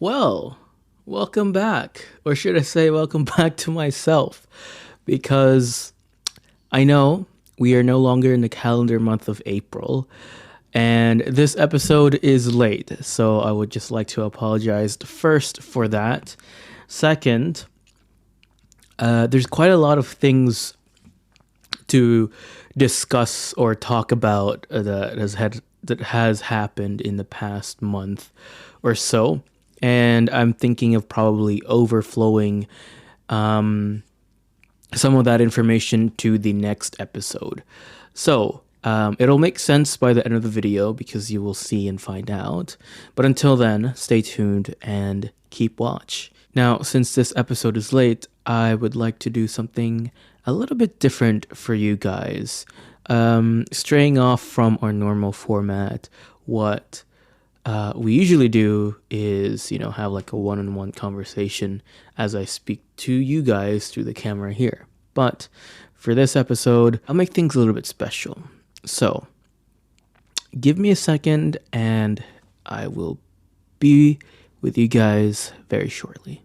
Well, welcome back. Or should I say, welcome back to myself. Because I know we are no longer in the calendar month of April. And this episode is late. So I would just like to apologize first for that. Second, there's quite a lot of things to discuss or talk about that has happened in the past month or so, and I'm thinking of probably overflowing some of that information to the next episode. So it'll make sense by the end of the video because you will see and find out. But until then, stay tuned and keep watch. Now, since this episode is late, I would like to do something a little bit different for you guys. Straying off from our normal format, what we usually do is, have like a one-on-one conversation as I speak to you guys through the camera here. But for this episode, I'll make things a little bit special. So, give me a second and I will be with you guys very shortly.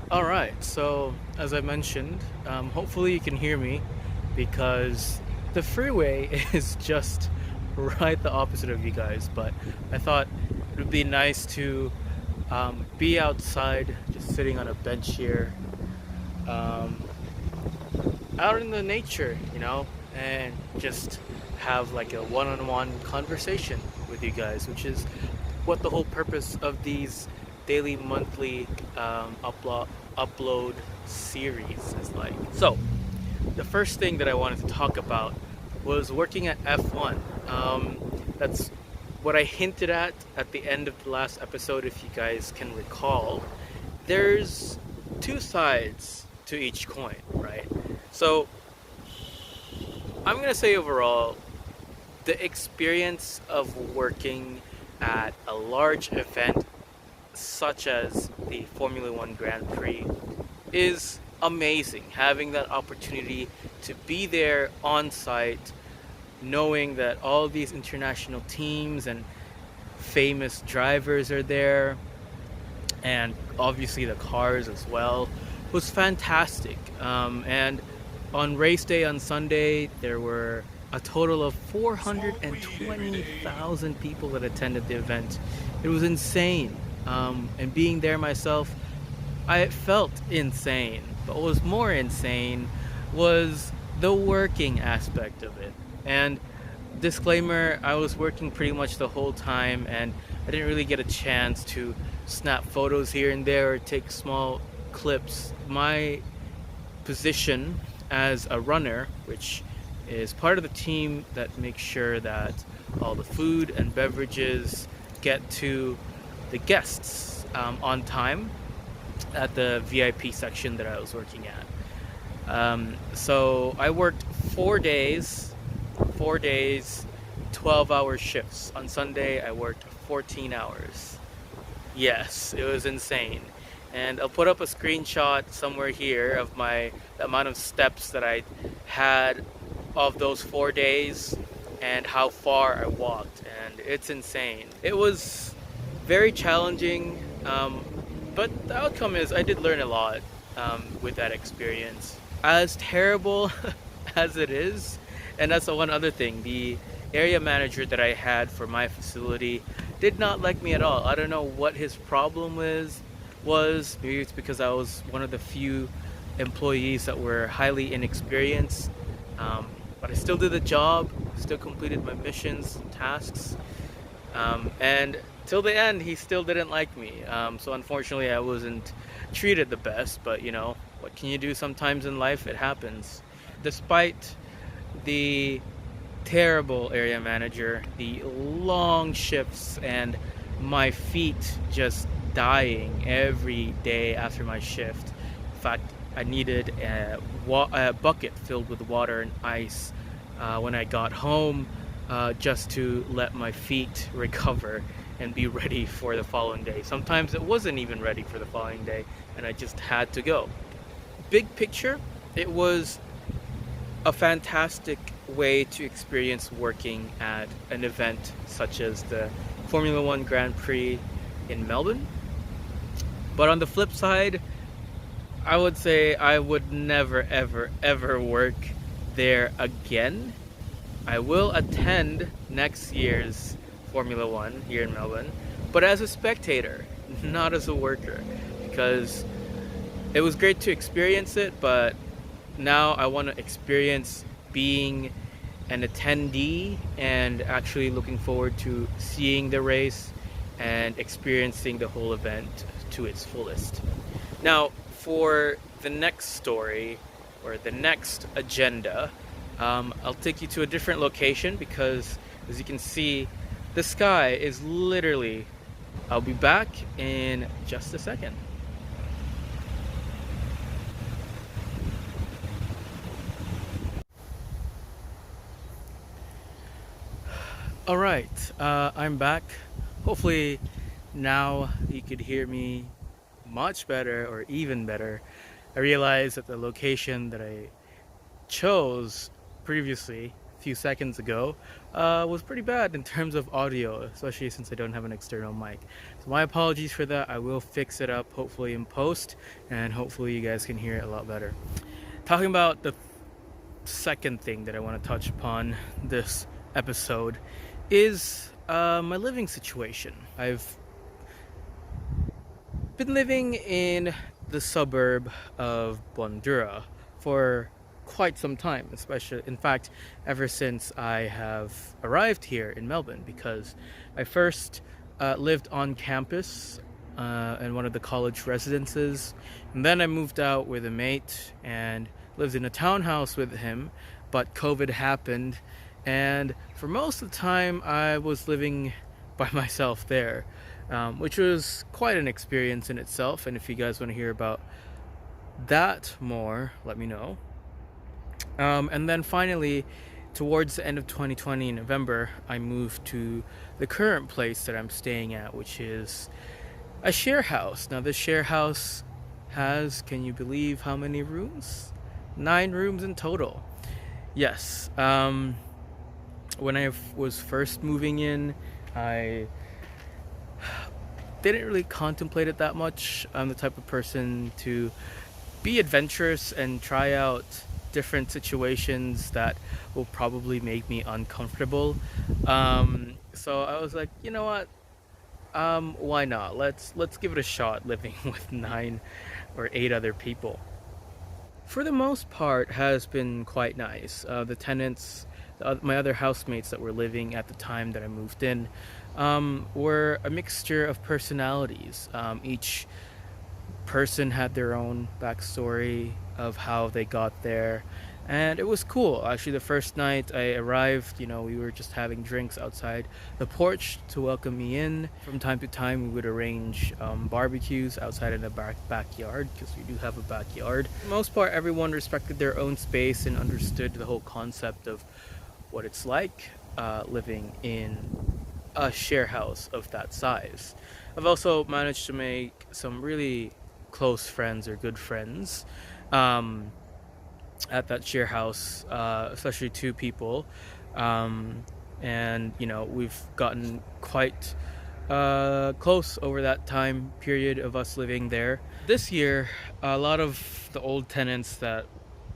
All right, so as I mentioned, hopefully you can hear me because the freeway is just right the opposite of you guys. But I thought it would be nice to be outside, just sitting on a bench here, out in the nature, and just have like a one-on-one conversation with you guys, which is what the whole purpose of these daily, monthly upload series is like. So, the first thing that I wanted to talk about was working at F1. That's what I hinted at the end of the last episode, if you guys can recall. There's two sides to each coin, right? So, I'm gonna say overall, the experience of working at a large event such as the Formula One Grand Prix is amazing. Having that opportunity to be there on site, knowing that all these international teams and famous drivers are there, and obviously the cars as well, was fantastic. And on race day on Sunday, there were a total of 420,000 people that attended the event. It was insane. And being there myself, I felt insane. But what was more insane was the working aspect of it. And disclaimer, I was working pretty much the whole time, and I didn't really get a chance to snap photos here and there or take small clips. My position as a runner, which is part of the team that makes sure that all the food and beverages get to the guests on time at the VIP section that I was working at. So I worked 4 days, 12-hour shifts. On Sunday, I worked 14 hours. Yes, it was insane. And I'll put up a screenshot somewhere here of the amount of steps that I had of those 4 days and how far I walked. And it's insane. It was very challenging, but the outcome is I did learn a lot with that experience. As terrible as it is, and that's the one other thing, the area manager that I had for my facility did not like me at all. I don't know what his problem was. Maybe it's because I was one of the few employees that were highly inexperienced, but I still did the job, still completed my missions and tasks, and till the end he still didn't like me. So unfortunately I wasn't treated the best, but what can you do? Sometimes in life it happens. Despite the terrible area manager, the long shifts, and my feet just dying every day after my shift. In fact, I needed a bucket filled with water and ice when I got home, just to let my feet recover and be ready for the following day. Sometimes it wasn't even ready for the following day, and I just had to go. big picture, it was a fantastic way to experience working at an event such as the Formula One Grand Prix in Melbourne. But on the flip side, I would say I would never, ever, ever work there again. I will attend next year's Formula One here in Melbourne, but as a spectator, not as a worker, because it was great to experience it, but now I want to experience being an attendee and actually looking forward to seeing the race and experiencing the whole event to its fullest. Now, for the next story or the next agenda, I'll take you to a different location because, as you can see, the sky is literally... I'll be back in just a second. All right, I'm back. Hopefully now you could hear me much better or even better. I realized that the location that I chose previously a few seconds ago was pretty bad in terms of audio, especially since I don't have an external mic. So my apologies for that. I will fix it up hopefully in post, and hopefully you guys can hear it a lot better. Talking about the second thing that I want to touch upon this episode is my living situation. I've been living in the suburb of Bondura for quite some time, especially, in fact, ever since I have arrived here in Melbourne, because I first lived on campus in one of the college residences, and then I moved out with a mate and lived in a townhouse with him, but COVID happened, and for most of the time I was living by myself there, which was quite an experience in itself. And if you guys want to hear about that more, let me know. And then finally, towards the end of 2020 in November, I moved to the current place that I'm staying at, which is a share house. Now this share house has, can you believe how many rooms? 9 rooms in total. Yes. When I was first moving in, I didn't really contemplate it that much. I'm the type of person to be adventurous and try out different situations that will probably make me uncomfortable. So I was like, you know what? Why not? Let's give it a shot living with 9 or 8 other people. For the most part, has been quite nice. The tenants, my other housemates that were living at the time that I moved in, were a mixture of personalities. Each person had their own backstory of how they got there, and it was cool. Actually, the first night I arrived, we were just having drinks outside the porch to welcome me in. From time to time, we would arrange barbecues outside in the backyard, because we do have a backyard. For the most part, everyone respected their own space and understood the whole concept of what it's like living in a share house of that size. I've also managed to make some really close friends or good friends at that share house, especially 2 people, and we've gotten quite close over that time period of us living there. This year, a lot of the old tenants that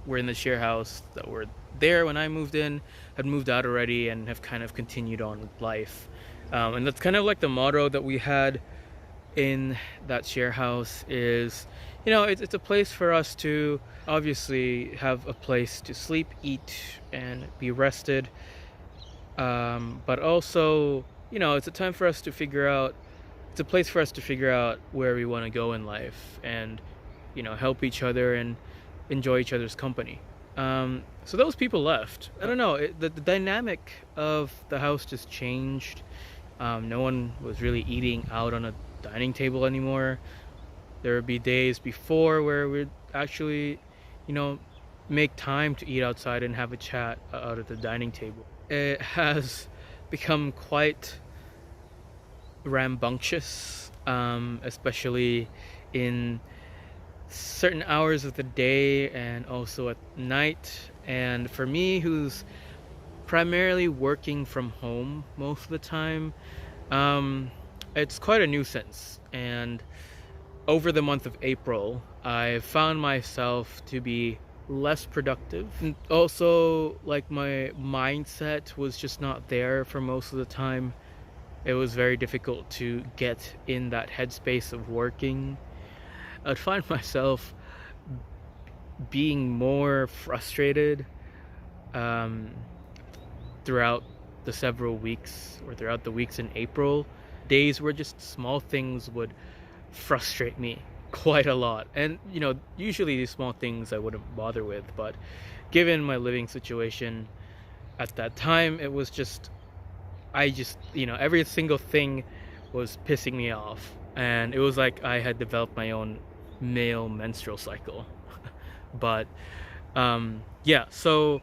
were in the share house that were there when I moved in had moved out already and have kind of continued on with life, and that's kind of like the motto that we had in that share house is, it's a place for us to obviously have a place to sleep, eat, and be rested, but also, it's a time for us to figure out, it's a place for us to figure out where we want to go in life and, help each other and enjoy each other's company. So those people left. I don't know, the dynamic of the house just changed. No one was really eating out on a dining table anymore. There would be days before where we'd actually, make time to eat outside and have a chat out at the dining table. It has become quite rambunctious, especially in certain hours of the day and also at night. And for me, who's primarily working from home most of the time, um, it's quite a nuisance. And over the month of April, I found myself to be less productive. And also, like, my mindset was just not there for most of the time. It was very difficult to get in that headspace of working. I'd find myself being more frustrated um, throughout the several weeks or throughout the weeks in April. Days where just small things would frustrate me quite a lot. And, usually these small things I wouldn't bother with, but given my living situation at that time, it was just, every single thing was pissing me off. And it was like I had developed my own male menstrual cycle. But, yeah, so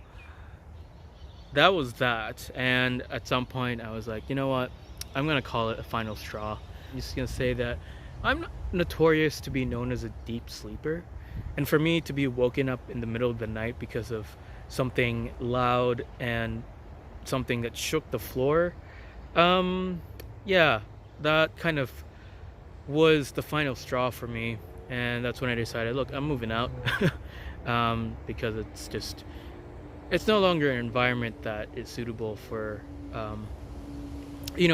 that was that. And at some point I was like, you know what, I'm gonna call it a final straw. I'm just gonna say that I'm notorious to be known as a deep sleeper, and for me to be woken up in the middle of the night because of something loud and something that shook the floor, yeah, that kind of was the final straw for me. And that's when I decided, look, I'm moving out. Because it's no longer an environment that is suitable for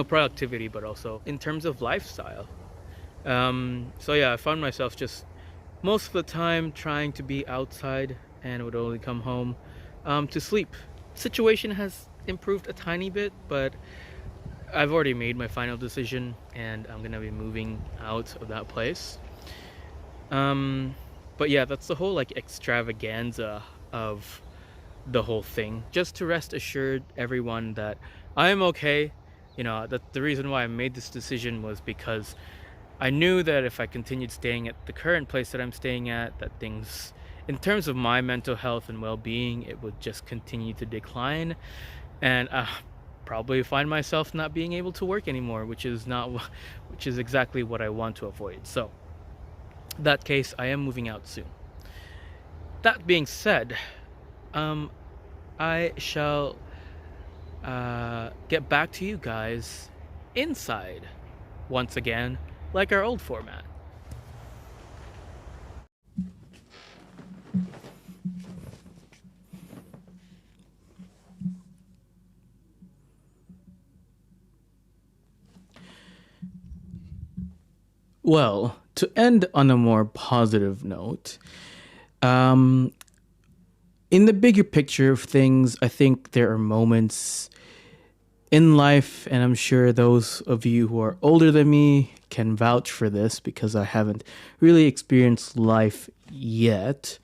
productivity, but also in terms of lifestyle. So yeah, I found myself just most of the time trying to be outside and would only come home to sleep. Situation has improved a tiny bit, but I've already made my final decision and I'm gonna be moving out of that place. But yeah, that's the whole like extravaganza of the whole thing. Just to rest assured everyone that I am okay. That the reason why I made this decision was because I knew that if I continued staying at the current place that I'm staying at, that things, in terms of my mental health and well-being, it would just continue to decline, and probably find myself not being able to work anymore, which is exactly what I want to avoid. So, in that case, I am moving out soon. That being said, I shall get back to you guys inside once again, like our old format. Well, to end on a more positive note, um, in the bigger picture of things, I think there are moments in life, and I'm sure those of you who are older than me can vouch for this because I haven't really experienced life yet.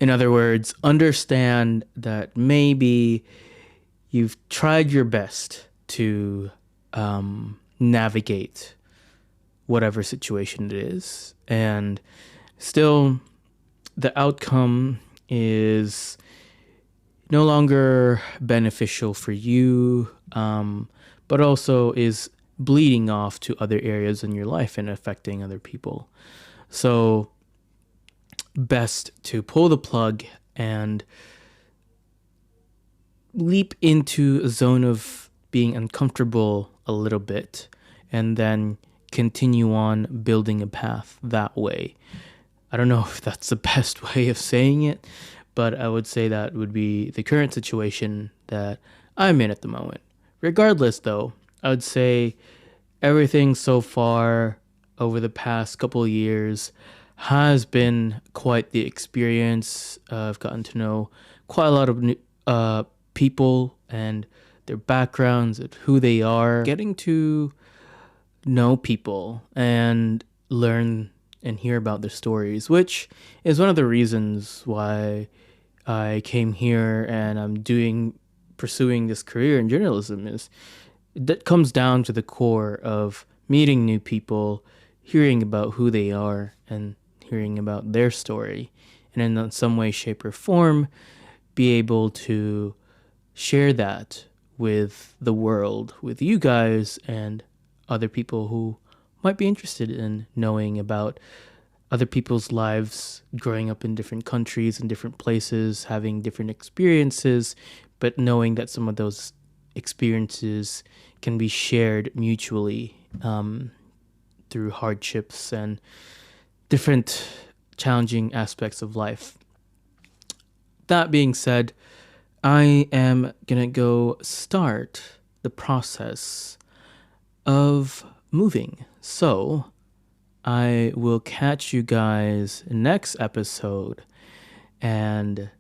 In other words, understand that maybe you've tried your best to navigate whatever situation it is, and still the outcome is no longer beneficial for you, but also is bleeding off to other areas in your life and affecting other people. So best to pull the plug and leap into a zone of being uncomfortable a little bit and then continue on building a path that way. I don't know if that's the best way of saying it, but I would say that would be the current situation that I'm in at the moment. Regardless, though, I would say everything so far over the past couple of years has been quite the experience. I've gotten to know quite a lot of people and their backgrounds and who they are. Getting to know people and learn and hear about their stories, which is one of the reasons why I came here and I'm pursuing this career in journalism. Is that comes down to the core of meeting new people, hearing about who they are, and hearing about their story, and in some way, shape, or form, be able to share that with the world, with you guys and other people who might be interested in knowing about other people's lives, growing up in different countries and different places, having different experiences, but knowing that some of those experiences can be shared mutually through hardships and different challenging aspects of life. That being said, I am gonna go start the process of moving. So I will catch you guys next episode, and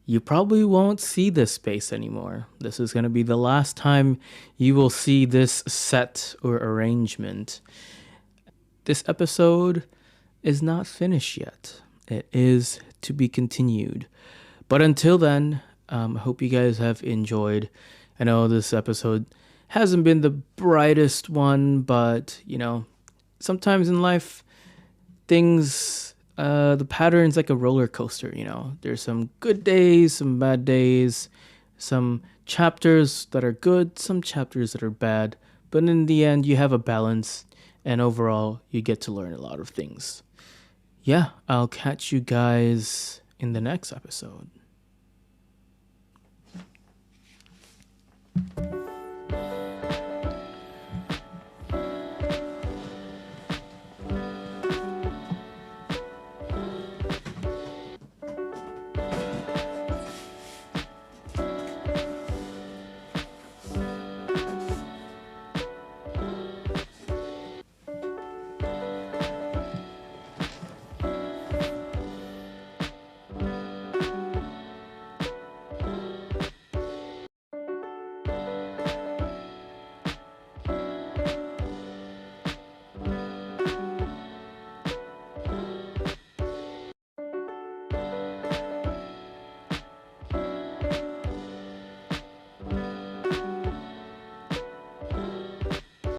you probably won't see this space anymore. This is going to be the last time you will see this set or arrangement. This episode is not finished yet. It is to be continued. But until then, I hope you guys have enjoyed. I know this episode hasn't been the brightest one, but sometimes in life, things, the pattern's like a roller coaster. There's some good days, some bad days, some chapters that are good, some chapters that are bad. But in the end, you have a balance, and overall, you get to learn a lot of things. Yeah, I'll catch you guys in the next episode.